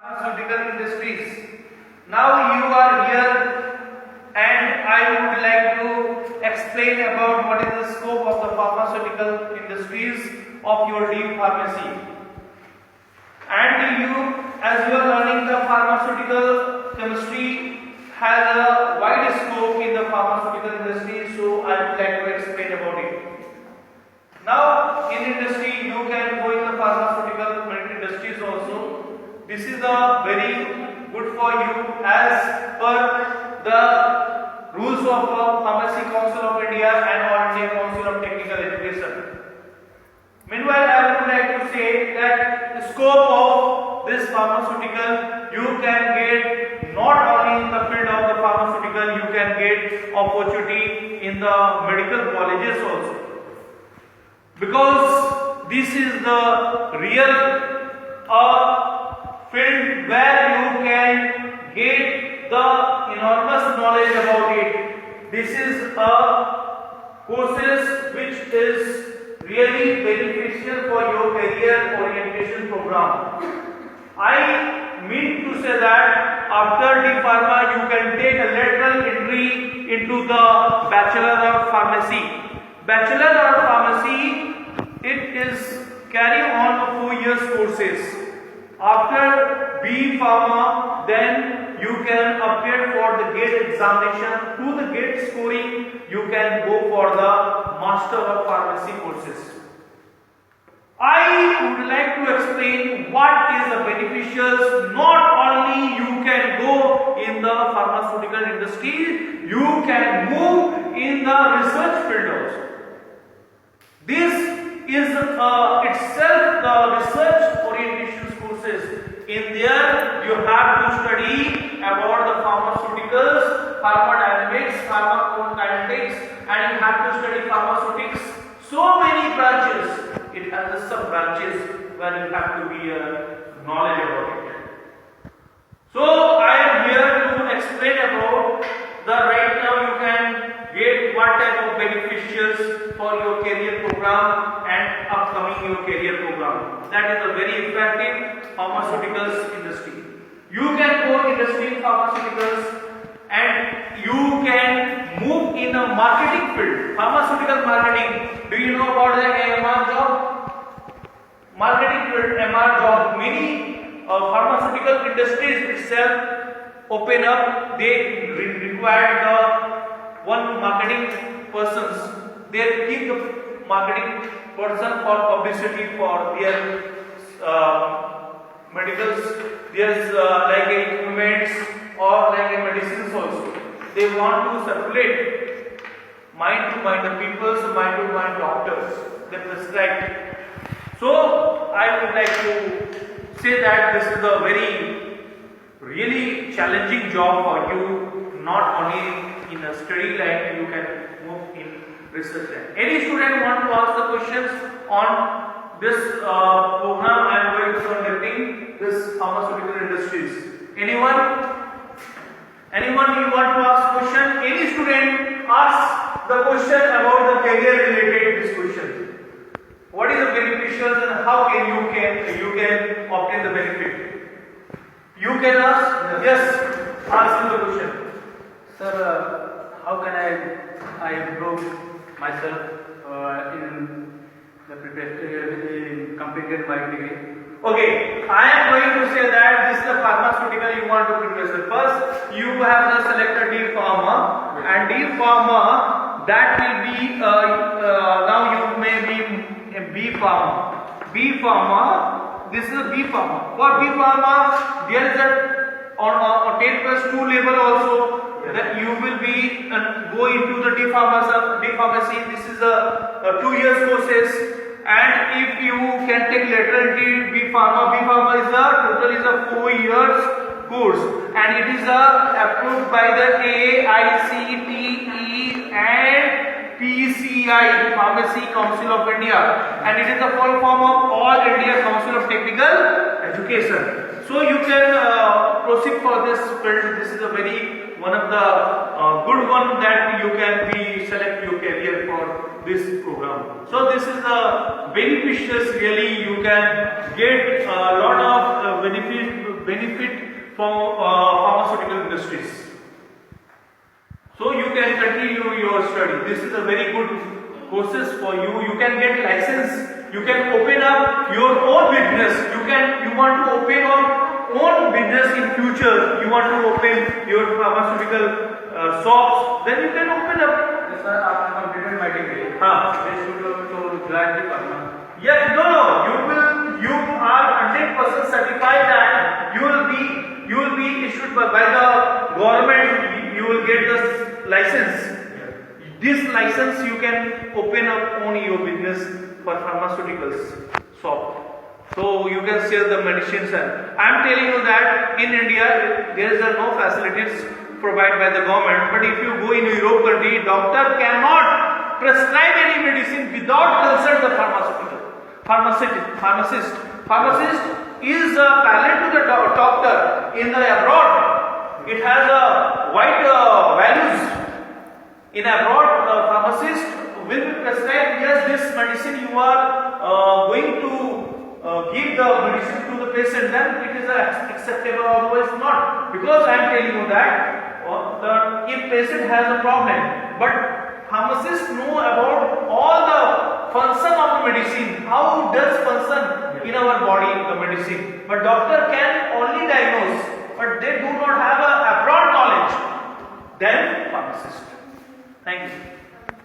pharmaceutical industries. Now you are here and I would like to explain about what is the scope of the pharmaceutical industries of your deep pharmacy. And as you are learning, the pharmaceutical chemistry has a wide scope in the pharmaceutical industry, so I would like to explain about it. Now in industry you can go in the pharmaceutical industries also. This is a very good for you as per the rules of Pharmacy Council of India and All India Council of Technical Education. Meanwhile, I would like to say that the scope of this pharmaceutical you can get not only in the field of the pharmaceutical, you can get opportunity in the medical colleges also. Because this is the real field where you can get the enormous knowledge about it. This is a courses which is really beneficial for your career orientation program. I mean to say that after D Pharma you can take a lateral entry into the Bachelor of Pharmacy. Bachelor of Pharmacy, it is carry on 4 years courses. After B Pharma, then you can appear for the GATE examination. To the GATE scoring, you can go for the Master of Pharmacy courses. I would like to explain what is the beneficials. Not only you can go in the pharmaceutical industry, you can move in the research field also. This is itself the research orientation courses. In there you have to study about the pharmaceuticals, pharmacodynamics, pharmacokinetics, and you have to study pharmaceutics. So many branches. It has the sub branches where you have to be knowledge about it. So I am here to explain about the right now you can get what type of beneficials for your career program and upcoming your career program. That is a very effective pharmaceuticals industry. You can go industry in pharmaceuticals and you can move in a marketing field. Pharmaceutical marketing. Do you know about the MR job? Marketing field, MR job. Many pharmaceutical industries itself open up. They require the one marketing persons. They keep the marketing person for publicity for their medicals. There's like equipments or like medicines also. They want to circulate mind to mind, the people's mind to mind doctors. They prescribe. So I would like to say that this is a very really challenging job for you. Not only in a study line, you can move in research line. Any student want to ask the questions on this program I am going to conducting this pharmaceutical industries? Anyone? Anyone you want to ask question? Any student ask the question about the career related this question. What is the beneficials and how can you can obtain the benefit? You can ask? Yes. Ask the question. Sir, how can I improve myself in completed my degree? Okay, I am going to say that this is the pharmaceutical you want to prepare. First, you have the selected D Pharma, and D Pharma that will be now you may be B Pharma. B Pharma, this is a B Pharma. For B Pharma, there is a on 10+2 level also. That you will be go into the D pharmacy. This is a 2 years courses, and if you can take lateral into B Pharma is a 4 years course, and it is approved by the AICTE and PCI, Pharmacy Council of India, and it is the full form of All India Council of Technical Education. So you can proceed for this field. This is a very one of the good one that you can be select your career for this program. So this is the beneficious really. You can get a lot of benefit from pharmaceutical industries. So you can continue your study. This is a very good courses for you. You can get license. You can open up your own business. You want to open your own business in future. You want to open your pharmaceutical shops. Then you can open up. Yes, sir, after completed my degree, they should to join the pharma. Yes, no. You are 100% certified that you will be issued by the government. You will get the license. This license you can open up on your business for pharmaceuticals shop. So you can sell the medicines. I am telling you that in India there is no facilities provided by the government. But if you go in Europe country, doctor cannot prescribe any medicine without consult the pharmacist. Pharmacist is a parallel to the doctor in the abroad. It has a wide values. In abroad, pharmacist will prescribe, yes, this medicine you are going to give the medicine to the patient, then it is acceptable, otherwise not. Because I am telling you that if patient has a problem, but pharmacists know about all the function of the medicine, how does function in our body the medicine. But doctor can only diagnose, but they do not have a abroad knowledge. Then pharmacist. Thank you.